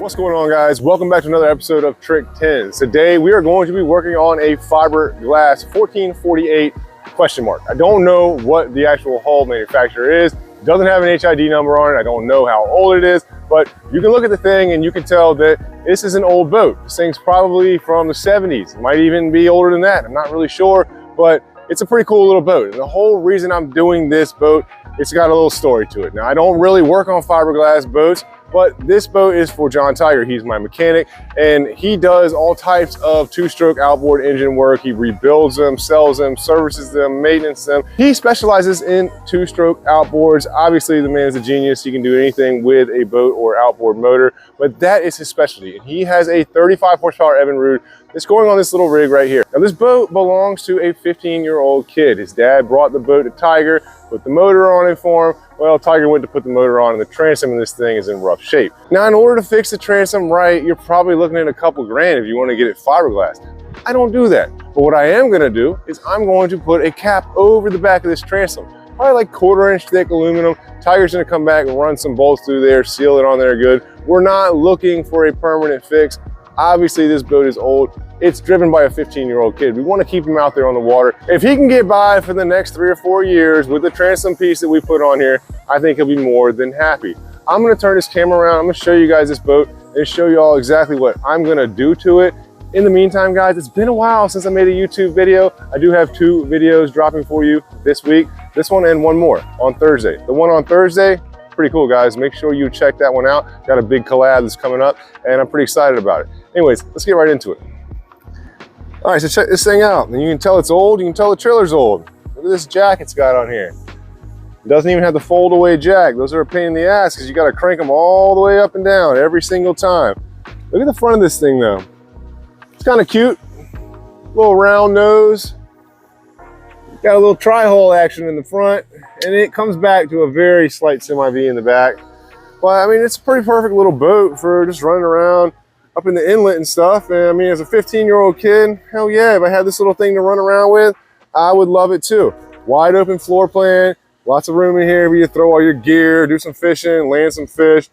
What's going on, guys? Welcome back to another episode of Trick 10. Today we are going to be working on a fiberglass 1448 ? I don't know what the actual hull manufacturer is. It doesn't have an HID number on it. I don't know how old it is, but you can look at the thing and you can tell that this is an old boat. This thing's probably from the 70s. It might even be older than that. I'm not really sure, but it's a pretty cool little boat. And the whole reason I'm doing this boat, it's got a little story to it. Now, I don't really work on fiberglass boats, but this boat is for John Tiger. He's my mechanic, and he does all types of two-stroke outboard engine work. He rebuilds them, sells them, services them, maintenance them. He specializes in two-stroke outboards. Obviously, the man is a genius. He can do anything with a boat or outboard motor, but that is his specialty. And he has a 35 horsepower Evinrude that's going on this little rig right here. Now, this boat belongs to a 15-year-old kid. His dad brought the boat to Tiger, put the motor on it for him. Well, Tiger went to put the motor on and the transom in this thing is in rough shape. Now, in order to fix the transom right, you're probably looking at a couple grand if you want to get it fiberglass. I don't do that. But what I am gonna do is I'm going to put a cap over the back of this transom. Probably like 1/4 inch thick aluminum. Tiger's gonna come back and run some bolts through there, seal it on there good. We're not looking for a permanent fix. Obviously, this boat is old. It's driven by a 15-year-old kid. We want to keep him out there on the water. If he can get by for the next 3 or 4 years with the transom piece that we put on here, I think he'll be more than happy. I'm going to turn this camera around. I'm going to show you guys this boat and show you all exactly what I'm going to do to it. In the meantime, guys, it's been a while since I made a YouTube video. I do have 2 videos dropping for you this week. This one and one more on Thursday. The one on Thursday, pretty cool, guys. Make sure you check that one out. Got a big collab that's coming up, and I'm pretty excited about it. Anyways, let's get right into it. All right, so check this thing out. And you can tell it's old. You can tell the trailer's old. Look at this jack it's got on here. It doesn't even have the fold away jack. Those are a pain in the ass because you got to crank them all the way up and down every single time. Look at the front of this thing though. It's kind of cute. Little round nose. Got a little tri-hole action in the front, and it comes back to a very slight semi-V in the back. But I mean, it's a pretty perfect little boat for just running around up in the inlet and stuff. And I mean, as a 15-year-old kid, hell yeah, if I had this little thing to run around with, I would love it too. Wide open floor plan, lots of room in here for you to throw all your gear, do some fishing, land some fish.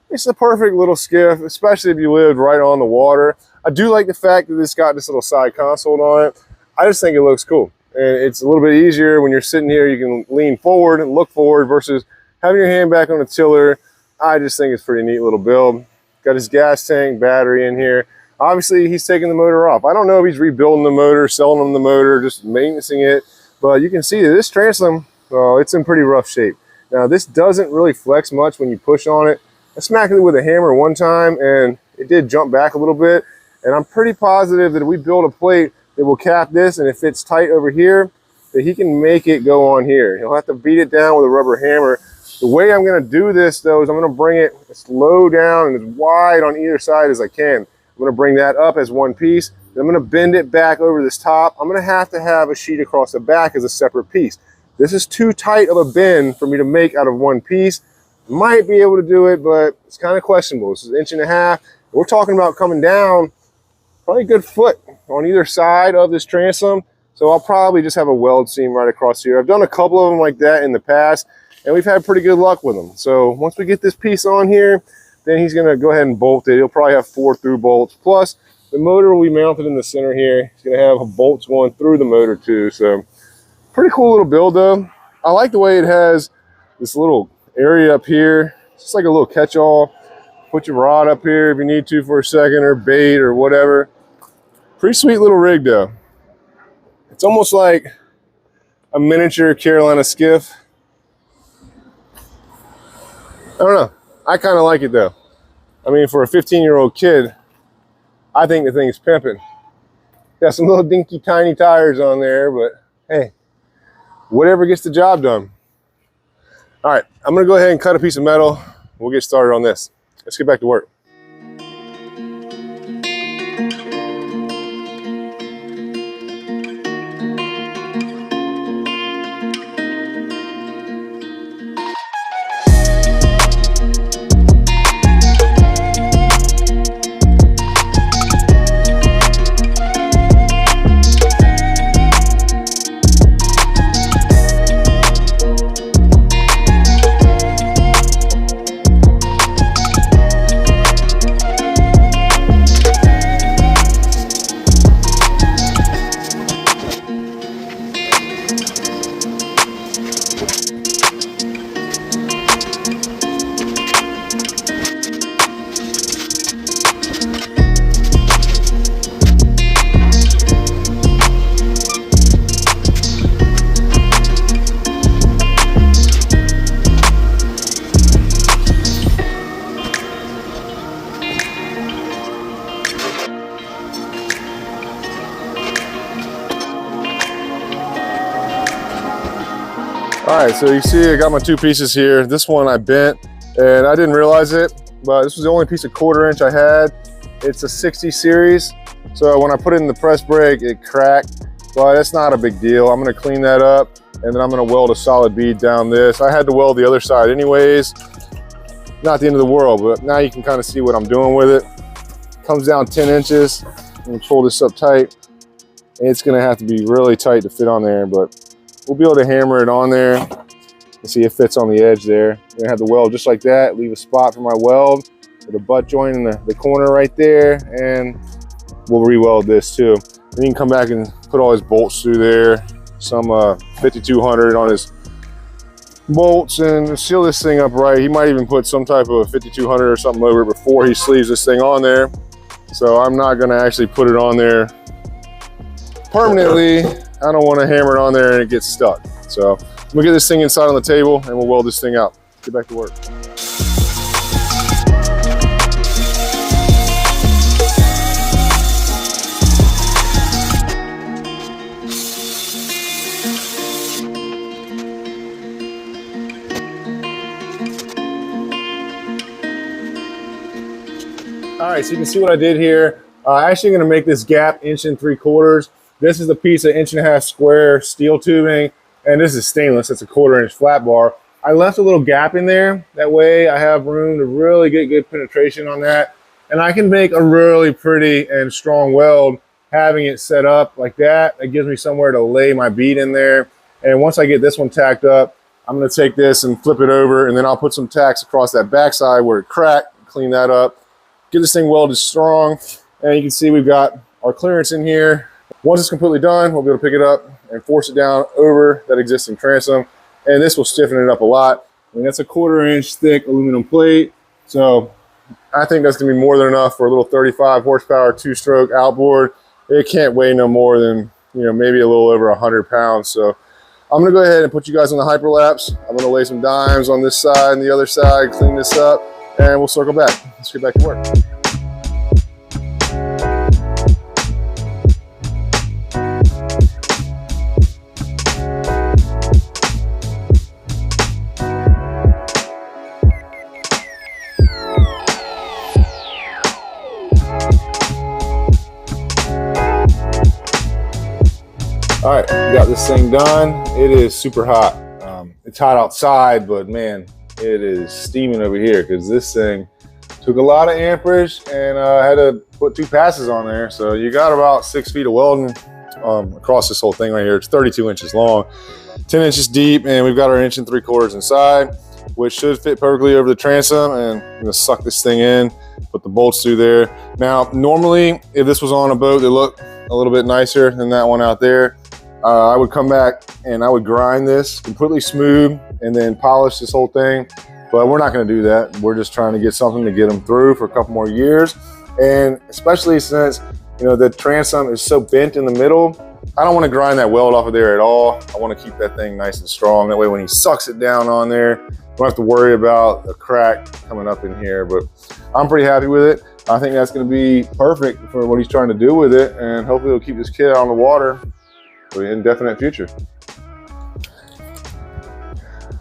It's a perfect little skiff, especially if you lived right on the water. I do like the fact that it's got this little side console on it. I just think it looks cool. And it's a little bit easier when you're sitting here, you can lean forward and look forward versus having your hand back on the tiller. I just think it's a pretty neat little build. Got his gas tank, battery in here. Obviously, he's taking the motor off. I don't know if he's rebuilding the motor, selling them the motor, just maintaining it. But you can see that this transom, it's in pretty rough shape. Now, this doesn't really flex much when you push on it. I smacked it with a hammer one time, and it did jump back a little bit. And I'm pretty positive that if we build a plate that will cap this, and it fits tight over here, that he can make it go on here. He'll have to beat it down with a rubber hammer. The way I'm going to do this, though, is I'm going to bring it as low down and as wide on either side as I can. I'm going to bring that up as one piece. Then I'm going to bend it back over this top. I'm going to have a sheet across the back as a separate piece. This is too tight of a bend for me to make out of one piece. Might be able to do it, but it's kind of questionable. This is 1.5 inches. We're talking about coming down probably a good foot on either side of this transom. So I'll probably just have a weld seam right across here. I've done a couple of them like that in the past, and we've had pretty good luck with them. So once we get this piece on here, then he's gonna go ahead and bolt it. He'll probably have 4 through bolts. Plus, the motor will be mounted in the center here. He's gonna have bolts going through the motor too. So pretty cool little build though. I like the way it has this little area up here. It's just like a little catch-all. Put your rod up here if you need to for a second, or bait or whatever. Pretty sweet little rig though. It's almost like a miniature Carolina skiff. I don't know. I kind of like it though. I mean, for a 15-year-old kid, I think the thing's pimping. Got some little dinky tiny tires on there, but hey, whatever gets the job done. All right, I'm gonna go ahead and cut a piece of metal. We'll get started on this. Let's get back to work. All right, so you see I got my two pieces here. This one I bent and I didn't realize it, but this was the only piece of 1/4 inch I had. It's a 60 series. So when I put it in the press brake, it cracked, but it's not a big deal. I'm gonna clean that up and then I'm gonna weld a solid bead down this. I had to weld the other side anyways. Not the end of the world, but now you can kind of see what I'm doing with it. Comes down 10 inches. I'm gonna pull this up tight. It's gonna have to be really tight to fit on there, but we'll be able to hammer it on there and see it fits on the edge there. I'm gonna have the weld just like that, leave a spot for my weld with a butt joint in the corner right there, and we'll re-weld this too. Then you can come back and put all his bolts through there, some 5200 on his bolts, and seal this thing up right. He might even put some type of 5200 or something over it before he sleeves this thing on there. So I'm not gonna actually put it on there permanently. I don't want to hammer it on there and it gets stuck. So I'm gonna get this thing inside on the table and we'll weld this thing out. Get back to work. All right, so you can see what I did here. Actually gonna make this gap 1 3/4. This is a piece of 1.5 inch square steel tubing, and this is stainless. It's a 1/4 inch flat bar. I left a little gap in there. That way I have room to really get good penetration on that. And I can make a really pretty and strong weld having it set up like that. It gives me somewhere to lay my bead in there. And once I get this one tacked up, I'm gonna take this and flip it over, and then I'll put some tacks across that backside where it cracked, clean that up, get this thing welded strong. And you can see we've got our clearance in here. Once it's completely done, we'll be able to pick it up and force it down over that existing transom. And this will stiffen it up a lot. I mean, that's a 1/4 inch thick aluminum plate. So I think that's gonna be more than enough for a little 35 horsepower 2-stroke outboard. It can't weigh no more than, you know, maybe a little over 100 pounds. So I'm gonna go ahead and put you guys on the hyperlapse. I'm gonna lay some dimes on this side and the other side, clean this up, and we'll circle back. Let's get back to work. All right, we got this thing done. It is super hot. It's hot outside, but man, it is steaming over here because this thing took a lot of amperage, and I had to put 2 passes on there. So you got about 6 feet of welding across this whole thing right here. It's 32 inches long, 10 inches deep, and we've got our 1 3/4 inside, which should fit perfectly over the transom. And I'm gonna suck this thing in, put the bolts through there. Now, normally, if this was on a boat that looked a little bit nicer than that one out there, I would come back and I would grind this completely smooth and then polish this whole thing. But we're not gonna do that. We're just trying to get something to get them through for a couple more years. And especially since, you know, the transom is so bent in the middle, I don't wanna grind that weld off of there at all. I wanna keep that thing nice and strong. That way when he sucks it down on there, I don't have to worry about a crack coming up in here. But I'm pretty happy with it. I think that's gonna be perfect for what he's trying to do with it. And hopefully it'll keep this kid out on the water for the indefinite future.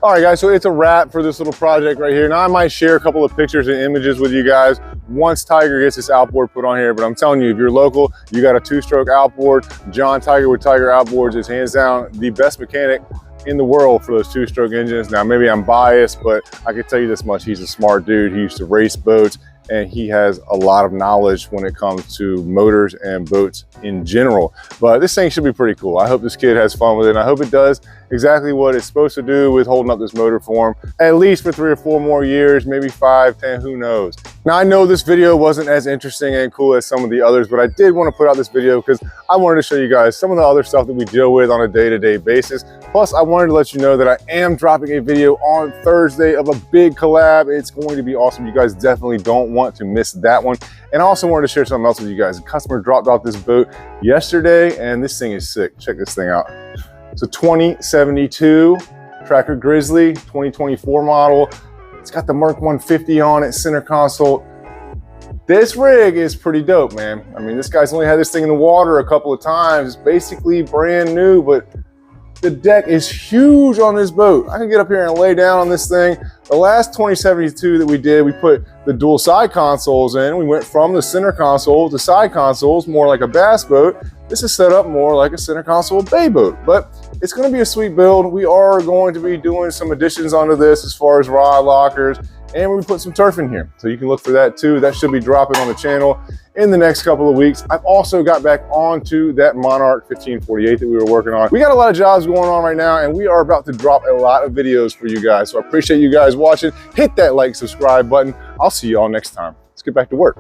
All right, guys, so it's a wrap for this little project right here. Now I might share a couple of pictures and images with you guys once Tiger gets this outboard put on here, but I'm telling you, if you're local, you got a 2-stroke outboard, John Tiger with Tiger Outboards is hands down the best mechanic in the world for those 2-stroke engines. Now, maybe I'm biased, but I can tell you this much, he's a smart dude. He used to race boats, and he has a lot of knowledge when it comes to motors and boats in general. But this thing should be pretty cool. I hope this kid has fun with it, and I hope it does exactly what it's supposed to do with holding up this motor for him, at least for 3 or 4 more years, maybe 5, 10, who knows. Now, I know this video wasn't as interesting and cool as some of the others, but I did want to put out this video because I wanted to show you guys some of the other stuff that we deal with on a day-to-day basis. Plus, I wanted to let you know that I am dropping a video on Thursday of a big collab. It's going to be awesome. You guys definitely don't want to miss that one. And I also wanted to share something else with you guys. A customer dropped off this boat yesterday, and this thing is sick. Check this thing out. It's a 2072 Tracker Grizzly 2024 model. It's got the Merc 150 on it, center console. This rig is pretty dope, man. I mean, this guy's only had this thing in the water a couple of times. It's basically brand new, but The deck is huge on this boat. I can get up here and lay down on this thing. The last 2072 that we did, we put the dual side consoles in. We went from the center console to side consoles, more like a bass boat. This is set up more like a center console bay boat, but it's going to be a sweet build. We are going to be doing some additions onto this as far as rod lockers, and we put some turf in here. So you can look for that too. That should be dropping on the channel in the next couple of weeks. I've also got back onto that Monarch 1548 that we were working on. We got a lot of jobs going on right now, and we are about to drop a lot of videos for you guys. So I appreciate you guys watching. Hit that like, subscribe button. I'll see you all next time. Let's get back to work.